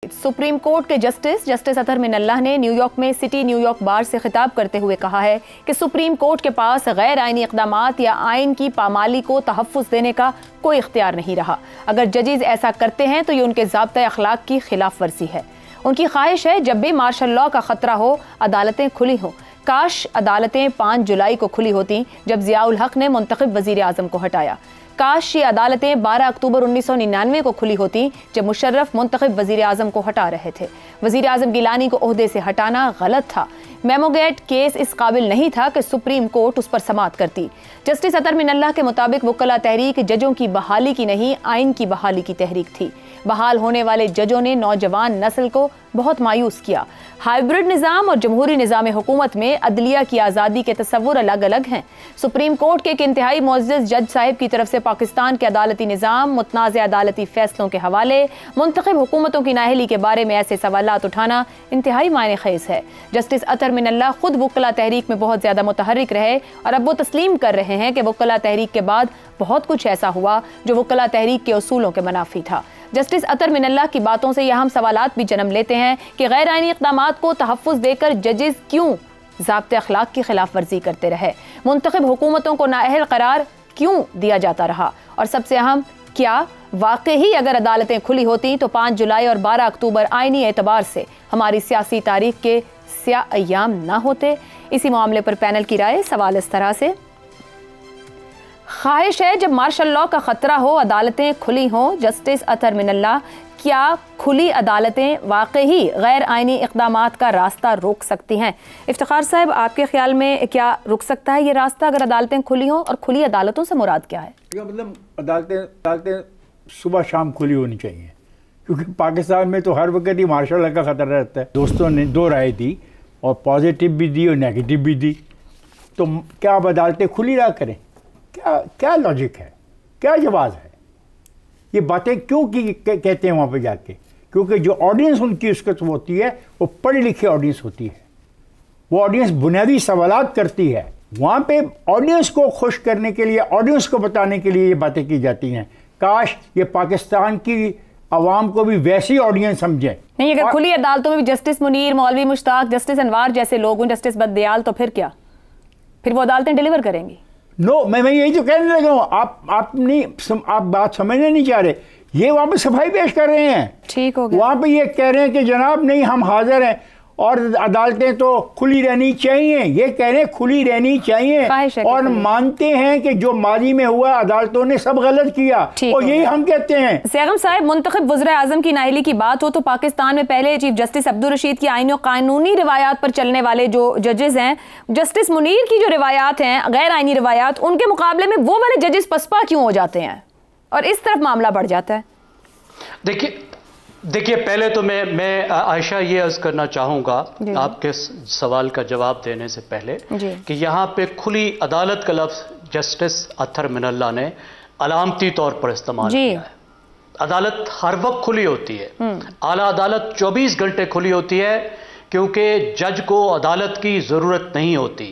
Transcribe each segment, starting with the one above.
Supreme court के justice अतर मिनल्लाह ने New York में सिटी न्यूयॉर्क बार से खिताब करते हुए कहा है कि सुप्रीम कोर्ट के पास गैर आइनी इक़दामात या आइन की पामाली को तहफ़्फ़ुज़ देने का कोई इख्तियार नहीं रहा। अगर जजेस ऐसा करते हैं तो ये उनके ज़ाब्ता अखलाक की खिलाफ वर्जी है। उनकी ख्वाहिश है जब भी मार्शल लॉ का ख़तरा हो अदालतें खुली हों। काश अदालतें 5 जुलाई को खुली होती जब ज़ियाउल हक ने मुंतखब वज़ीर आज़म को हटाया। काश ये अदालतें 12 अक्टूबर 1999 को खुली होती जब मुशर्रफ मुंतखब वज़ीर आज़म को हटा रहे थे। वज़ीर आज़म गिलानी को ओहदे से हटाना गलत था। मेमोगेट केस इस काबिल नहीं था कि सुप्रीम कोर्ट उस पर समाअत करती। जस्टिस अतर मिनल्लाह के मुताबिक वुक्कला तहरीक जजों की बहाली की नहीं, आइन की बहाली की तहरीक थी। बहाल होने वाले जजों ने नौजवान नस्ल को बहुत मायूस किया। हाइब्रिड निज़ाम और जमहूरी निज़ाम हुकूमत में अदलिया की आज़ादी के तस्वुर अलग अलग हैं। सुप्रीम कोर्ट के एक इंतहाई मुअज़्ज़ज़ जज साहिब की तरफ से पाकिस्तान के अदालती निज़ाम, मुतनाज़ अदालती फैसलों के हवाले, मुंतखब हुकूमतों की नाअहली के बारे में ऐसे सवालात उठाना इंतहाई मायने ख़ेज़ है। जस्टिस अतर मिनल्लाह खुद वुक्कला तहरीक में बहुत ज़्यादा मुतहर्रिक रहे और अब वो तस्लीम कर रहे हैं कि वुक्कला तहरीक के बाद बहुत कुछ ऐसा हुआ जो वुक्कला तहरीक के उसूलों के मनाफी था। जस्टिस अतर मिनल्लाह की बातों से यह हम सवालात भी जन्म लेते हैं कि गैर आइनी इक़दामात को तहफ़्फ़ुज़ देकर जजेस क्यों ज़ाब्ते अखलाक की खिलाफ वर्जी करते रहे, मुंतखब हुकूमतों को नाअहल करार क्यों दिया जाता रहा, और सबसे अहम, क्या वाकई अगर अदालतें खुली होती तो 5 जुलाई और 12 अक्टूबर आइनी एतबार से हमारी सियासी तारीख के स्या अय्याम ना होते। इसी मामले पर पैनल की राय सवाल इस तरह से, ख्वाहिश है जब मार्शल लॉ का खतरा हो अदालतें खुली हों। जस्टिस अतर मिनल्लाह, क्या खुली अदालतें वाकई गैर आइनी इक़दामात का रास्ता रोक सकती हैं? इफ्तिखार साहब, आपके ख्याल में क्या रुक सकता है ये रास्ता अगर अदालतें खुली हों, और खुली अदालतों से मुराद क्या है? मतलब अदालतें सुबह शाम खुली होनी चाहिए, क्योंकि पाकिस्तान में तो हर वक्त ही मार्शल लॉ का खतरा रहता है। दोस्तों ने 2 राय दी और पॉजिटिव भी दी और नेगेटिव भी दी, तो क्या अब अदालतें खुली ना करें? क्या लॉजिक है, क्या जवाब है? ये बातें क्यों कहते हैं वहाँ पे जाके? क्योंकि जो ऑडियंस उनकी उसको होती है वो पढ़ी लिखी ऑडियंस होती है। वो ऑडियंस बुनियादी सवालात करती है। वहाँ पे ऑडियंस को खुश करने के लिए, ऑडियंस को बताने के लिए ये बातें की जाती हैं। काश ये पाकिस्तान की आवाम को भी वैसी ऑडियंस समझे। नहीं, अगर खुली अदालतों में भी जस्टिस मुनीर, मौलवी मुश्ताक, जस्टिस अनवार जैसे लोग हों, जस्टिस बददयाल, तो फिर क्या? फिर वो अदालतें डिलीवर करेंगी? नो, मैं यही तो कहने लगा हूँ। आप बात समझने नहीं चाह रहे। ये वहाँ पे सफाई पेश कर रहे हैं, ठीक हो गया। वहाँ पे ये कह रहे हैं कि जनाब नहीं, हम हाजिर हैं और अदालतें तो खुली रहनी चाहिए। ये कह रहे हैं खुली रहनी चाहिए और मानते हैं कि जो माजी में हुआ अदालतों ने सब गलत किया, और यही हम कहते हैं। सैगम साहब, मुंतखब वज़ीर आज़म की नाअहली की बात हो तो पाकिस्तान में पहले चीफ जस्टिस अब्दुल रशीद की आईनी और कानूनी रिवायात पर चलने वाले जो जजेस हैं, जस्टिस मुनीर की जो रिवायात हैं, गैर आइनी रिवायात, उनके मुकाबले में वो वाले जजेस पसपा क्यों हो जाते हैं और इस तरफ मामला बढ़ जाता है? देखिए, पहले तो मैं आयशा ये अर्ज करना चाहूँगा आपके सवाल का जवाब देने से पहले कि यहाँ पे खुली अदालत का लफ्ज़ जस्टिस अतर मिनल्लाह ने अलामती तौर पर इस्तेमाल किया है। अदालत हर वक्त खुली होती है। आला अदालत 24 घंटे खुली होती है, क्योंकि जज को अदालत की ज़रूरत नहीं होती।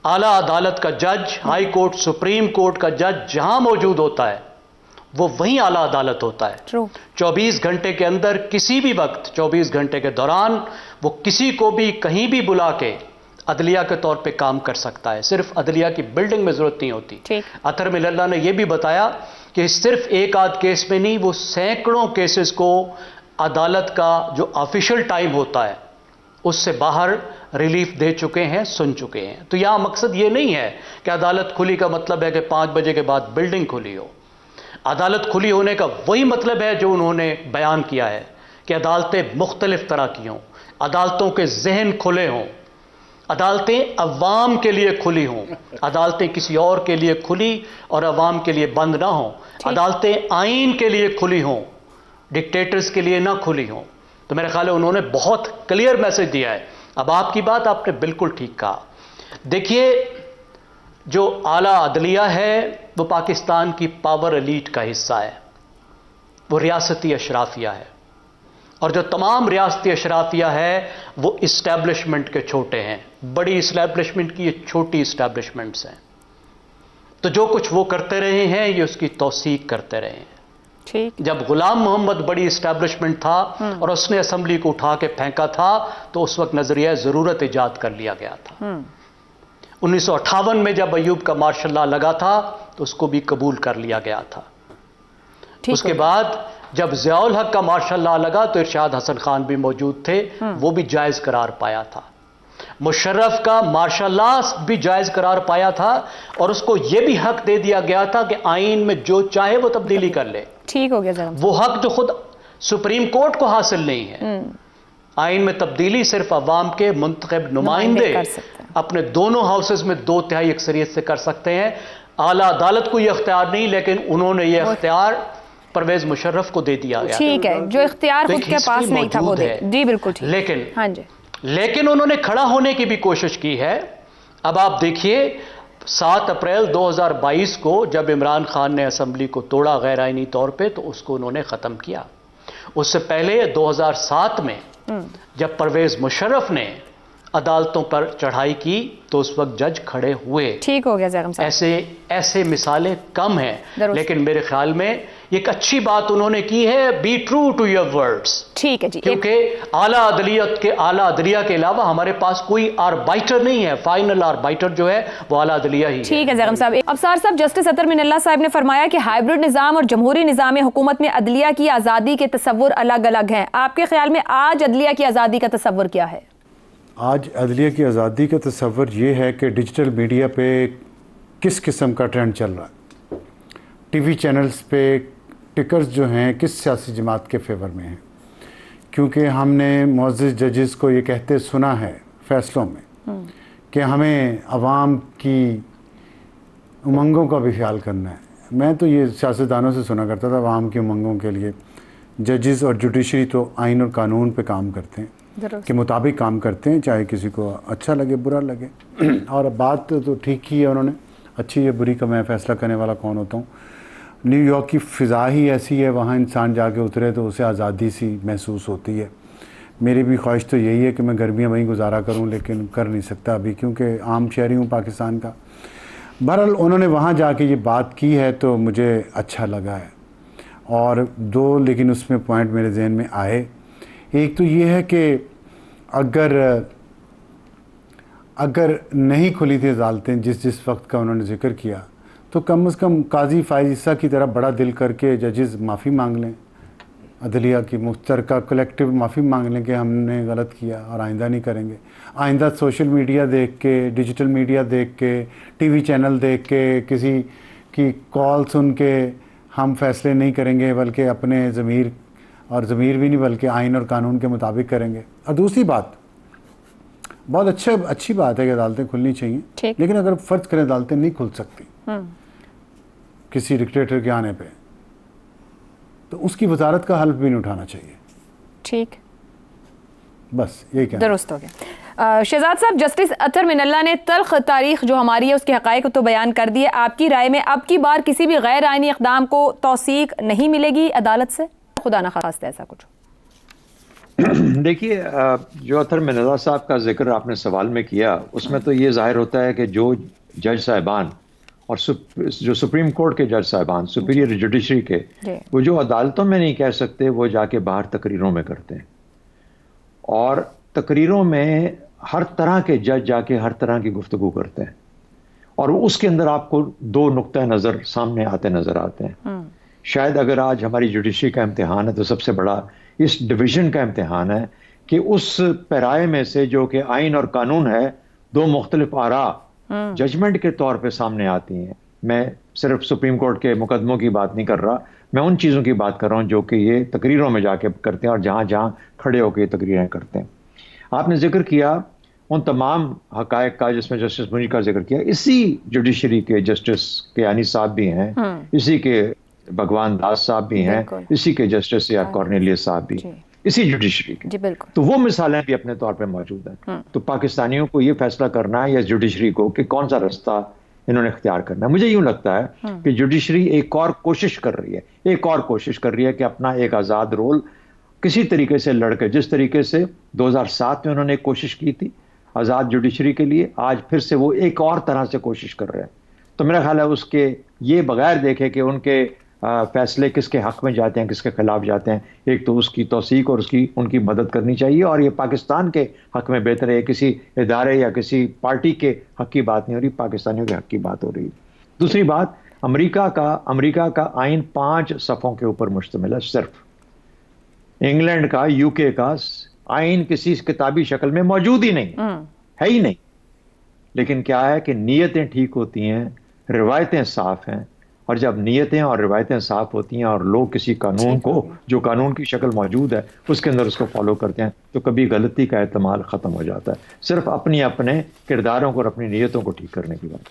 आला अदालत का जज, हाई कोर्ट, सुप्रीम कोर्ट का जज जहाँ मौजूद होता है वो वहीं आला अदालत होता है। 24 घंटे के अंदर, किसी भी वक्त 24 घंटे के दौरान वो किसी को भी कहीं भी बुला के अदलिया के तौर पे काम कर सकता है। सिर्फ अदलिया की बिल्डिंग में जरूरत नहीं होती। अतर मिनल्लाह ने यह भी बताया कि सिर्फ एक आध केस में नहीं, वो सैकड़ों केसेस को अदालत का जो ऑफिशियल टाइम होता है उससे बाहर रिलीफ दे चुके हैं, सुन चुके हैं। तो यहां मकसद ये नहीं है कि अदालत खुली का मतलब है कि 5 बजे के बाद बिल्डिंग खुली हो। अदालत खुली होने का वही मतलब है जो उन्होंने बयान किया है कि अदालतें मुख्तलिफ तरह की हों, अदालतों के जहन खुले हों, अदालतें अवाम के लिए खुली हों, अदालतें किसी और के लिए खुली और अवाम के लिए बंद ना हों, अदालतें आइन के लिए खुली हों, डिक्टेटर्स के लिए ना खुली हों। तो मेरे ख्याल है उन्होंने बहुत क्लियर मैसेज दिया है। अब आपकी बात आपने बिल्कुल ठीक कहा। देखिए, जो आला अदलिया है वो पाकिस्तान की पावर एलीट का हिस्सा है, वो रियासती अशराफिया है, और जो तमाम रियासती अशराफिया है वो इस्टेब्लिशमेंट के छोटे हैं। बड़ी इस्टेब्लिशमेंट की ये छोटी इस्टेब्लिशमेंट्स हैं। तो जो कुछ वो करते रहे हैं ये उसकी तौसीक करते रहे हैं। जब गुलाम मोहम्मद बड़ी इस्टेब्लिशमेंट था और उसने असेंबली को उठा के फेंका था, तो उस वक्त नजरिया ज़रूरत ईजाद कर लिया गया था। 1958 में जब अयूब का मार्शल लॉ लगा था तो उसको भी कबूल कर लिया गया था। उसके बाद जब ज़ियाउल हक का मार्शल लॉ लगा तो इरशाद हसन खान भी मौजूद थे, वो भी जायज़ करार पाया था। मुशर्रफ का मार्शल लॉ भी जायज़ करार पाया था और उसको यह भी हक दे दिया गया था कि आइन में जो चाहे वो तब्दीली कर ले। ठीक हो गया। वो हक जो खुद सुप्रीम कोर्ट को हासिल नहीं है। आइन में तब्दीली सिर्फ अवाम के मुंतखब नुमाइंदे अपने दोनों हाउसेज में 2/3 अक्सरियत से कर सकते हैं। आला अदालत को यह इख्तियार नहीं, लेकिन उन्होंने यह इख्तियार परवेज मुशर्रफ को दे दिया गया। ठीक है, जो इख्तियार खुद के पास नहीं था वो दे। जी बिल्कुल ठीक। लेकिन हाँ जी, लेकिन उन्होंने खड़ा होने की भी कोशिश की है। अब आप देखिए 7 अप्रैल 2022 को जब इमरान खान ने असेंबली को तोड़ा गैर आईनी तौर पे, तो उसको उन्होंने ख़त्म किया। उससे पहले 2007 में जब परवेज मुशर्रफ ने अदालतों पर चढ़ाई की तो उस वक्त जज खड़े हुए। ठीक हो गया ज़ैगम साहब। ऐसे मिसालें कम हैं, लेकिन मेरे ख्याल में एक अच्छी बात उन्होंने की है, be true to your words. ठीक है जी, क्योंकि आला अदलिया के अलावा हमारे पास कोई आर्बाइटर नहीं है। फाइनल आर्बाइटर जो है वो आला अदलिया ही है। ठीक है ज़ैगम साहब। अफसार साहब, जस्टिस अतर मिनल्ला साहब ने फरमाया कि हाइब्रिड निज़ाम और जमहूरी निज़ाम हुकूमत में अदलिया की आज़ादी के तस्वुर अलग अलग हैं। आपके ख्याल में आज अदलिया की आज़ादी का तस्वुर क्या है? आज अदलिया की आज़ादी का तस्वर ये है कि डिजिटल मीडिया पे किस किस्म का ट्रेंड चल रहा है। टीवी चैनल्स पे टिकर्स जो हैं किस सियासी जमात के फेवर में हैं, क्योंकि हमने मुअज़्ज़िज़ जजेस को ये कहते सुना है फ़ैसलों में कि हमें आवाम की उमंगों का भी ख्याल करना है। मैं तो ये सियासतदानों से सुना करता था, आवाम की उमंगों के लिए जजेस और जुडिशरी तो आइन और कानून पे काम करते हैं, के मुताबिक काम करते हैं, चाहे किसी को अच्छा लगे बुरा लगे। और बात तो ठीक ही है, उन्होंने अच्छी या बुरी का मैं फ़ैसला करने वाला कौन होता हूँ। न्यूयॉर्क की फ़िज़ा ही ऐसी है, वहाँ इंसान जाके उतरे तो उसे आज़ादी सी महसूस होती है। मेरी भी ख्वाहिश तो यही है कि मैं गर्मियाँ वहीं गुजारा करूँ, लेकिन कर नहीं सकता अभी क्योंकि आम शहरी हूँ पाकिस्तान का। बहरहाल उन्होंने वहाँ जाके ये बात की है तो मुझे अच्छा लगा है। और दो लेकिन उसमें पॉइंट मेरे जहन में आए। एक तो ये है कि अगर नहीं खुली थी अदालतें जिस वक्त का उन्होंने जिक्र किया, तो कम से कम काजी फायज़ ईसा की तरह बड़ा दिल करके जजेस माफ़ी मांग लें, अदलिया की मुश्तरका कलेक्टिव माफ़ी मांग लें कि हमने गलत किया और आइंदा नहीं करेंगे। आइंदा सोशल मीडिया देख के, डिजिटल मीडिया देख के, टीवी चैनल देख के, किसी की कॉल सुन के हम फ़ैसले नहीं करेंगे, बल्कि अपने ज़मीर और ज़मीर भी नहीं बल्कि आइन और कानून के मुताबिक करेंगे। और दूसरी बात, बहुत अच्छी बात है कि अदालतें खुलनी चाहिए, लेकिन अगर फ़र्ज़ करें अदालतें नहीं खुल सकती किसी डिक्टेटर के आने पे, तो उसकी वजारत का हल्फ भी नहीं उठाना चाहिए। ठीक, बस यही कहना। दुरुस्त हो गया। शहजाद साहब, जस्टिस अतर मिनल्ला ने तल्ख तारीख जो हमारी है उसके हक़ाइक़ तो बयान कर दिए। आपकी राय में अब की बार किसी भी गैर आइनी इक़दाम को तौसीक नहीं मिलेगी अदालत से? खुदा न खास्ता ऐसा कुछ। देखिए, जो अतर मिनल्ला साहब का जिक्र आपने सवाल में किया, उसमें तो ये जाहिर होता है कि जो जज साहिबान और जो सुप्रीम कोर्ट के जज साहिबान, सुपीरियर जुडिशरी के, वो जो अदालतों में नहीं कह सकते वो जाके बाहर तकरीरों में करते हैं। और तकरीरों में हर तरह के जज जाके हर तरह की गुफ्तगू करते हैं और उसके अंदर आपको दो नुक्ता नज़र सामने नज़र आते हैं। शायद अगर आज हमारी जुडिशरी का इम्तिहान है तो सबसे बड़ा इस डिवीज़न का इम्तिहान है कि उस पैराए में से जो कि आइन और कानून है, दो मुख्तलिफ आरा जजमेंट के तौर पे सामने आती हैं। मैं सिर्फ सुप्रीम कोर्ट के मुकदमों की बात नहीं कर रहा, मैं उन चीज़ों की बात कर रहा हूँ जो कि ये तकरीरों में जाके करते हैं और जहाँ जहाँ खड़े होकर ये तकरीरें करते हैं। आपने जिक्र किया उन तमाम हक़ाइक़ का जिसमें जस्टिस मुनीर का जिक्र किया। इसी जुडिशरी के जस्टिस कियानी साहब भी हैं, इसी के भगवान दास साहब भी हैं, इसी के जस्टिस या कॉर्नेलियस साहब भी इसी जुडिशरी के। तो वो मिसालें भी अपने तौर पे मौजूद हैं। तो पाकिस्तानियों को ये फैसला करना है या जुडिशरी को कि कौन सा रास्ता इन्होंने इख्तियार करना है। मुझे यूं लगता है कि जुडिशरी एक और कोशिश कर रही है कि अपना एक आज़ाद रोल किसी तरीके से लड़के, जिस तरीके से 2007 में उन्होंने एक कोशिश की थी आज़ाद जुडिशरी के लिए, आज फिर से वो एक और तरह से कोशिश कर रहे हैं। तो मेरा ख्याल है उसके ये बगैर देखे कि उनके फैसले किसके हक में जाते हैं, किसके खिलाफ जाते हैं। एक तो उसकी तौसीक और उनकी मदद करनी चाहिए, और ये पाकिस्तान के हक में बेहतर है, किसी इदारे या किसी पार्टी के हक की बात नहीं हो रही, पाकिस्तानियों के हक की बात हो रही है। दूसरी बात, अमेरिका का आइन 5 सफ़ों के ऊपर मुश्तमिल है सिर्फ। इंग्लैंड का, यूके का आइन किसी किताबी शक्ल में मौजूद ही नहीं है ही नहीं। लेकिन क्या है कि नीयतें ठीक होती हैं, रिवायतें साफ हैं, और जब नीयतें और रिवायतें साफ होती हैं और लोग किसी कानून को, जो कानून की शक्ल मौजूद है, उसके अंदर उसको फॉलो करते हैं, तो कभी गलती का एहतमाल ख़त्म हो जाता है। सिर्फ अपने किरदारों को और अपनी नीयतों को ठीक करने की बात।